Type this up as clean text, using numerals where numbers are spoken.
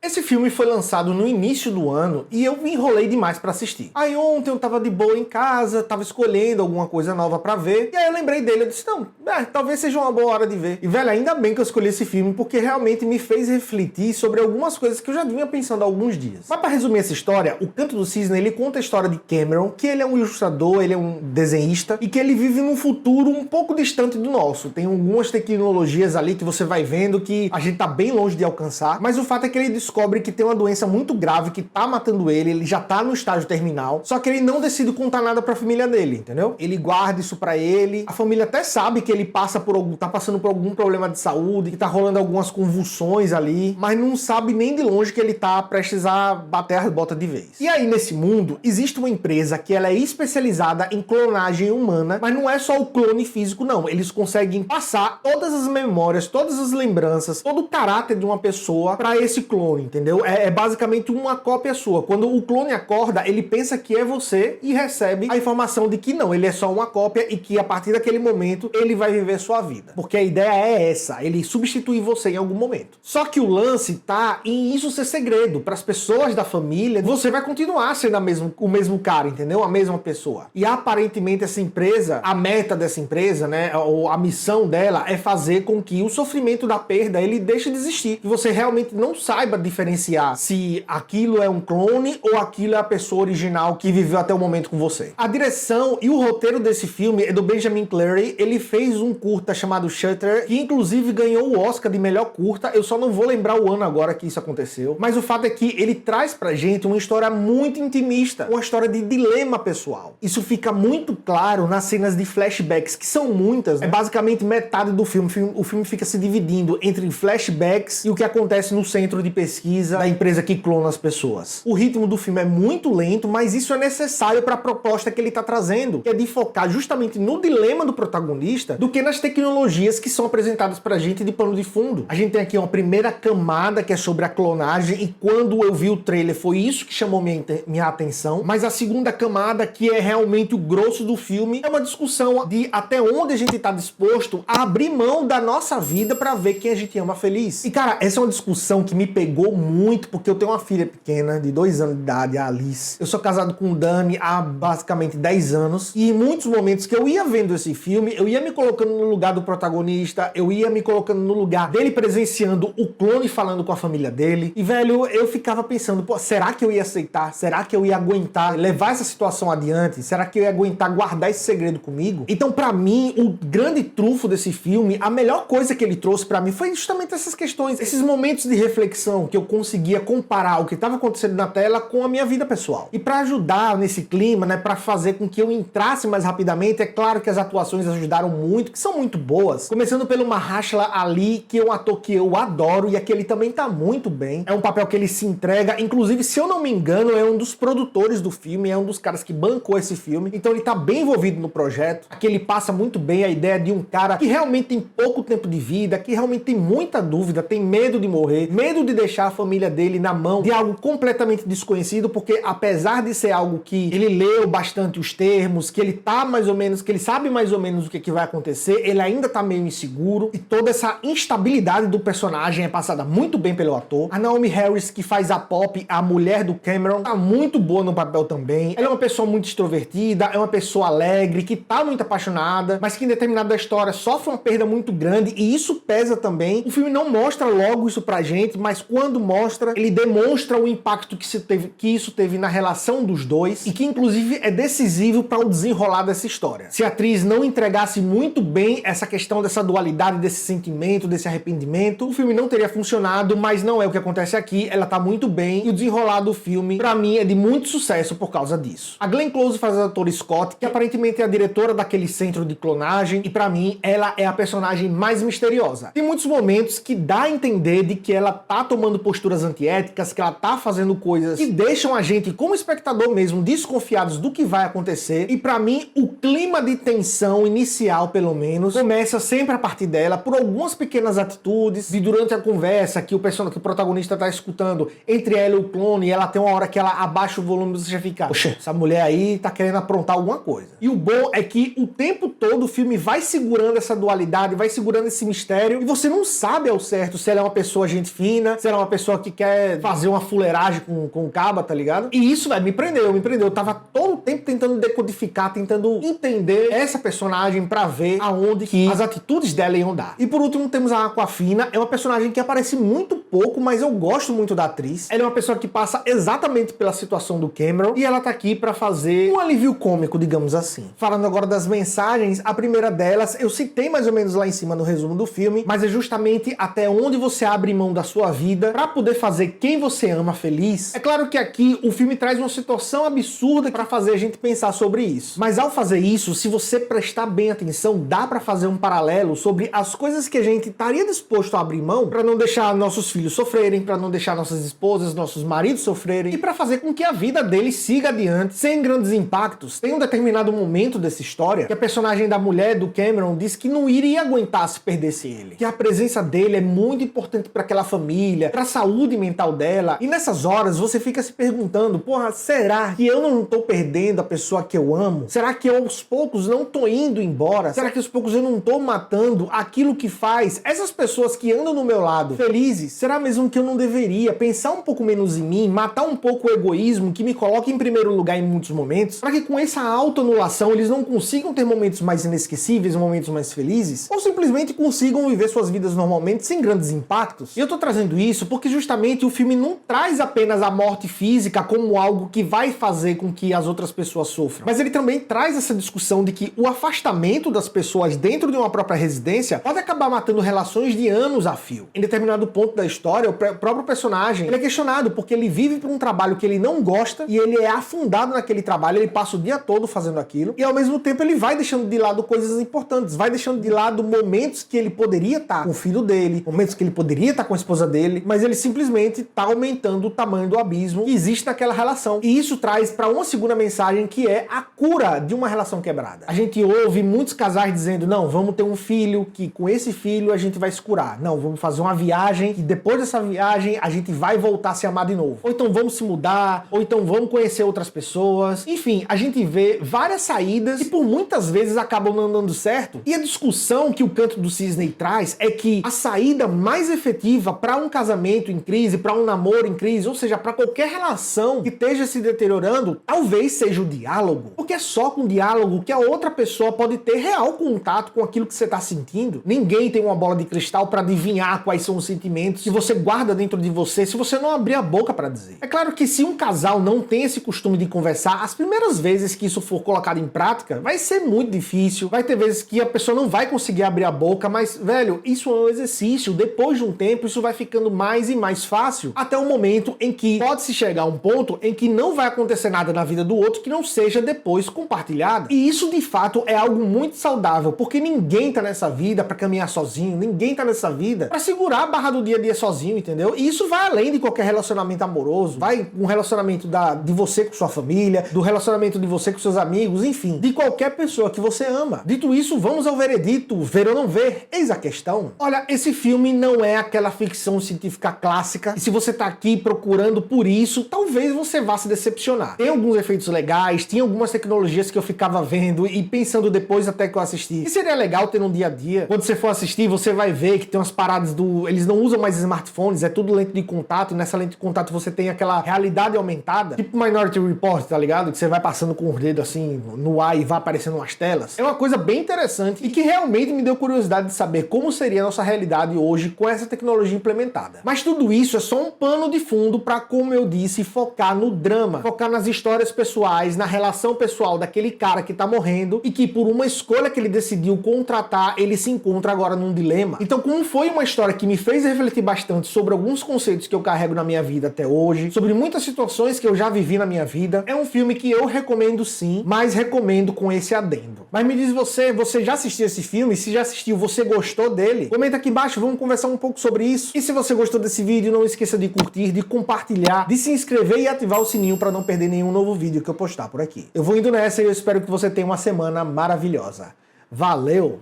Esse filme foi lançado no início do ano e eu me enrolei demais pra assistir. Aí ontem eu tava de boa em casa, tava escolhendo alguma coisa nova pra ver, e aí eu lembrei dele, eu disse, não, talvez seja uma boa hora de ver. E velho, ainda bem que eu escolhi esse filme, porque realmente me fez refletir sobre algumas coisas que eu já vinha pensando há alguns dias. Mas pra resumir essa história, O Canto do Cisne, ele conta a história de Cameron, que ele é um ilustrador, ele é um desenhista, e que ele vive num futuro um pouco distante do nosso. Tem algumas tecnologias ali que você vai vendo que a gente tá bem longe de alcançar, mas o fato é que ele descobre que tem uma doença muito grave que tá matando ele já tá no estágio terminal, só que ele não decide contar nada pra família dele, entendeu? Ele guarda isso pra ele, a família até sabe que ele tá passando por algum problema de saúde, que tá rolando algumas convulsões ali, mas não sabe nem de longe que ele tá prestes a bater as botas de vez. E aí, nesse mundo, existe uma empresa que ela é especializada em clonagem humana, mas não é só o clone físico, não. Eles conseguem passar todas as memórias, todas as lembranças, todo o caráter de uma pessoa pra esse clone, entendeu? É basicamente uma cópia sua. Quando o clone acorda, ele pensa que é você e recebe a informação de que não, ele é só uma cópia e que a partir daquele momento ele vai viver sua vida. Porque a ideia é essa, ele substituir você em algum momento. Só que o lance tá em isso ser segredo. Para as pessoas da família, você vai continuar sendo o mesmo cara, entendeu? A mesma pessoa. E aparentemente essa empresa, a meta dessa empresa, né, ou a missão dela é fazer com que o sofrimento da perda ele deixe de existir. Que você realmente não saiba diferenciar se aquilo é um clone ou aquilo é a pessoa original que viveu até o momento com você. A direção e o roteiro desse filme é do Benjamin Cleary. Ele fez um curta chamado Shutter, que inclusive ganhou o Oscar de melhor curta. Eu só não vou lembrar o ano agora que isso aconteceu, mas o fato é que ele traz pra gente uma história muito intimista, uma história de dilema pessoal. Isso fica muito claro nas cenas de flashbacks, que são muitas, né? É basicamente metade do filme. O filme fica se dividindo entre flashbacks e o que acontece no centro de pesquisa da empresa que clona as pessoas. O ritmo do filme é muito lento, mas isso é necessário para a proposta que ele está trazendo, que é de focar justamente no dilema do protagonista do que nas tecnologias que são apresentadas pra gente de pano de fundo. A gente tem aqui uma primeira camada que é sobre a clonagem, e quando eu vi o trailer foi isso que chamou minha atenção, mas a segunda camada, que é realmente o grosso do filme, é uma discussão de até onde a gente está disposto a abrir mão da nossa vida para ver quem a gente ama feliz. E cara, essa é uma discussão que me pegou muito, porque eu tenho uma filha pequena de 2 anos de idade, a Alice. Eu sou casado com o Dani há basicamente 10 anos, e em muitos momentos que eu ia vendo esse filme, eu ia me colocando no lugar do protagonista, eu ia me colocando no lugar dele presenciando o clone falando com a família dele, e velho, eu ficava pensando, pô, será que eu ia aceitar? Será que eu ia aguentar levar essa situação adiante? Será que eu ia aguentar guardar esse segredo comigo? Então, pra mim, o grande trunfo desse filme, a melhor coisa que ele trouxe pra mim foi justamente essas questões, esses momentos de reflexão que eu conseguia comparar o que estava acontecendo na tela com a minha vida pessoal. E pra ajudar nesse clima, né, pra fazer com que eu entrasse mais rapidamente, é claro que as atuações ajudaram muito, que são muito boas. Começando pelo Mahershala Ali, que é um ator que eu adoro, e aqui ele também tá muito bem. É um papel que ele se entrega, inclusive, se eu não me engano, é um dos produtores do filme, é um dos caras que bancou esse filme, então ele tá bem envolvido no projeto. Aqui ele passa muito bem a ideia de um cara que realmente tem pouco tempo de vida, que realmente tem muita dúvida, tem medo de morrer, medo de deixar a família dele na mão de algo completamente desconhecido, porque apesar de ser algo que ele leu bastante os termos, que ele tá mais ou menos, que ele sabe mais ou menos o que vai acontecer, ele ainda tá meio inseguro, e toda essa instabilidade do personagem é passada muito bem pelo ator. A Naomie Harris, que faz a Pop, a mulher do Cameron, tá muito boa no papel também. Ela é uma pessoa muito extrovertida, é uma pessoa alegre, que tá muito apaixonada, mas que em determinada história sofre uma perda muito grande, e isso pesa também. O filme não mostra logo isso pra gente, mas quando mostra, ele demonstra o impacto que isso teve na relação dos dois, e que inclusive é decisivo para o desenrolar dessa história. Se a atriz não entregasse muito bem essa questão dessa dualidade, desse sentimento, desse arrependimento, o filme não teria funcionado, mas não é o que acontece aqui. Ela tá muito bem, e o desenrolar do filme, pra mim, é de muito sucesso por causa disso. A Glenn Close faz a ator Scott, que aparentemente é a diretora daquele centro de clonagem, e pra mim, ela é a personagem mais misteriosa. Tem muitos momentos que dá a entender de que ela tá tomando posturas antiéticas, que ela tá fazendo coisas que deixam a gente, como espectador mesmo, desconfiados do que vai acontecer, e pra mim, o clima de tensão inicial, pelo menos, começa sempre a partir dela, por algumas pequenas atitudes, de durante a conversa, que o protagonista tá escutando entre ela e o clone, e ela tem uma hora que ela abaixa o volume e você já fica, poxa, essa mulher aí tá querendo aprontar alguma coisa. E o bom é que o tempo todo o filme vai segurando essa dualidade, vai segurando esse mistério, e você não sabe ao certo se ela é uma pessoa gente fina, se ela é uma pessoa que quer fazer uma fuleiragem com o caba, tá ligado? E isso, velho, me prendeu. Eu tava todo o tempo tentando decodificar, tentando entender essa personagem pra ver aonde que as atitudes dela iam dar. E por último temos a Awkwafina, é uma personagem que aparece muito pouco, mas eu gosto muito da atriz. Ela é uma pessoa que passa exatamente pela situação do Cameron e ela tá aqui pra fazer um alívio cômico, digamos assim. Falando agora das mensagens, a primeira delas eu citei mais ou menos lá em cima no resumo do filme, mas é justamente até onde você abre mão da sua vida pra poder fazer quem você ama feliz. É claro que aqui o filme traz uma situação absurda pra fazer a gente pensar sobre isso. Mas ao fazer isso, se você prestar bem atenção, dá pra fazer um paralelo sobre as coisas que a gente estaria disposto a abrir mão pra não deixar nossos filhos sofrerem, pra não deixar nossas esposas, nossos maridos sofrerem e pra fazer com que a vida deles siga adiante sem grandes impactos. Tem um determinado momento dessa história que a personagem da mulher do Cameron disse que não iria aguentar se perdesse ele, que a presença dele é muito importante pra aquela família, pra saúde mental dela, e nessas horas você fica se perguntando, porra, será que eu não tô perdendo a pessoa que eu amo? Será que eu aos poucos não tô indo embora? Será que aos poucos eu não tô matando aquilo que faz essas pessoas que andam no meu lado felizes? Será mesmo que eu não deveria pensar um pouco menos em mim, matar um pouco o egoísmo que me coloca em primeiro lugar em muitos momentos, para que com essa autoanulação eles não consigam ter momentos mais inesquecíveis, momentos mais felizes, ou simplesmente consigam viver suas vidas normalmente sem grandes impactos? E eu tô trazendo isso porque justamente o filme não traz apenas a morte física como algo que vai fazer com que as outras pessoas sofram, mas ele também traz essa discussão de que o afastamento das pessoas dentro de uma própria residência pode acabar matando relações de anos a fio. Em determinado ponto da história, o próprio personagem ele é questionado porque ele vive por um trabalho que ele não gosta e ele é afundado naquele trabalho, ele passa o dia todo fazendo aquilo e ao mesmo tempo ele vai deixando de lado coisas importantes, vai deixando de lado momentos que ele poderia estar com o filho dele, momentos que ele poderia estar com a esposa dele, mas ele simplesmente está aumentando o tamanho do abismo que existe naquela relação. E isso traz para uma segunda mensagem que é a cura de uma relação quebrada. A gente ouve muitos casais dizendo, não, vamos ter um filho, que com esse filho a gente vai se curar. Não, vamos fazer uma viagem e depois dessa viagem a gente vai voltar a se amar de novo. Ou então vamos se mudar, ou então vamos conhecer outras pessoas. Enfim, a gente vê várias saídas que por muitas vezes acabam não dando certo. E a discussão que o Canto do Cisne traz é que a saída mais efetiva para um casamento em crise, para um namoro em crise, ou seja, para qualquer relação que esteja se deteriorando, talvez seja o diálogo. Porque é só com o diálogo que a outra pessoa pode ter real contato com aquilo que você está sentindo. Ninguém tem uma bola de cristal para adivinhar quais são os sentimentos que você guarda dentro de você se você não abrir a boca para dizer. É claro que se um casal não tem esse costume de conversar, as primeiras vezes que isso for colocado em prática, vai ser muito difícil, vai ter vezes que a pessoa não vai conseguir abrir a boca, mas, velho, isso é um exercício. Depois de um tempo, isso vai ficando mais e mais fácil, até o momento em que pode-se chegar a um ponto em que não vai acontecer nada na vida do outro que não seja depois compartilhado. E isso, de fato, é algo muito saudável, porque ninguém tá nessa vida pra caminhar sozinho, ninguém tá nessa vida pra segurar a barra do dia a dia sozinho, entendeu? E isso vai além de qualquer relacionamento amoroso, vai um relacionamento de você com sua família, do relacionamento de você com seus amigos, enfim, de qualquer pessoa que você ama. Dito isso, vamos ao veredito, ver ou não ver? Eis a questão. Olha, esse filme não é aquela ficção científica clássica, e se você tá aqui procurando por isso, talvez você vá se decepcionar. Tem alguns efeitos legais, tinha algumas tecnologias que eu ficava vendo e pensando depois até que eu assisti. E seria legal ter no dia a dia. Quando você for assistir, você vai ver que tem umas paradas eles não usam mais smartphones, é tudo lente de contato, e nessa lente de contato você tem aquela realidade aumentada, tipo Minority Report, tá ligado? Que você vai passando com os dedos assim no ar e vai aparecendo umas telas. É uma coisa bem interessante e que realmente me deu curiosidade de saber como seria a nossa realidade hoje com essa tecnologia implementada. Mas tudo isso é só um pano de fundo para, como eu disse, focar no drama, focar nas histórias pessoais, na relação pessoal daquele cara que tá morrendo e que por uma escolha que ele decidiu contratar, ele se encontra agora num dilema. Então, como foi uma história que me fez refletir bastante sobre alguns conceitos que eu carrego na minha vida até hoje, sobre muitas situações que eu já vivi na minha vida, é um filme que eu recomendo sim, mas recomendo com esse adendo. Mas me diz você já assistiu esse filme? Se já assistiu, você gostou dele? Comenta aqui embaixo, vamos conversar um pouco sobre isso. E se você gostou desse vídeo, não esqueça de curtir, de compartilhar, de se inscrever e ativar o sininho para não perder nenhum novo vídeo que eu postar por aqui. Eu vou indo nessa e eu espero que você tenha uma semana maravilhosa. Valeu!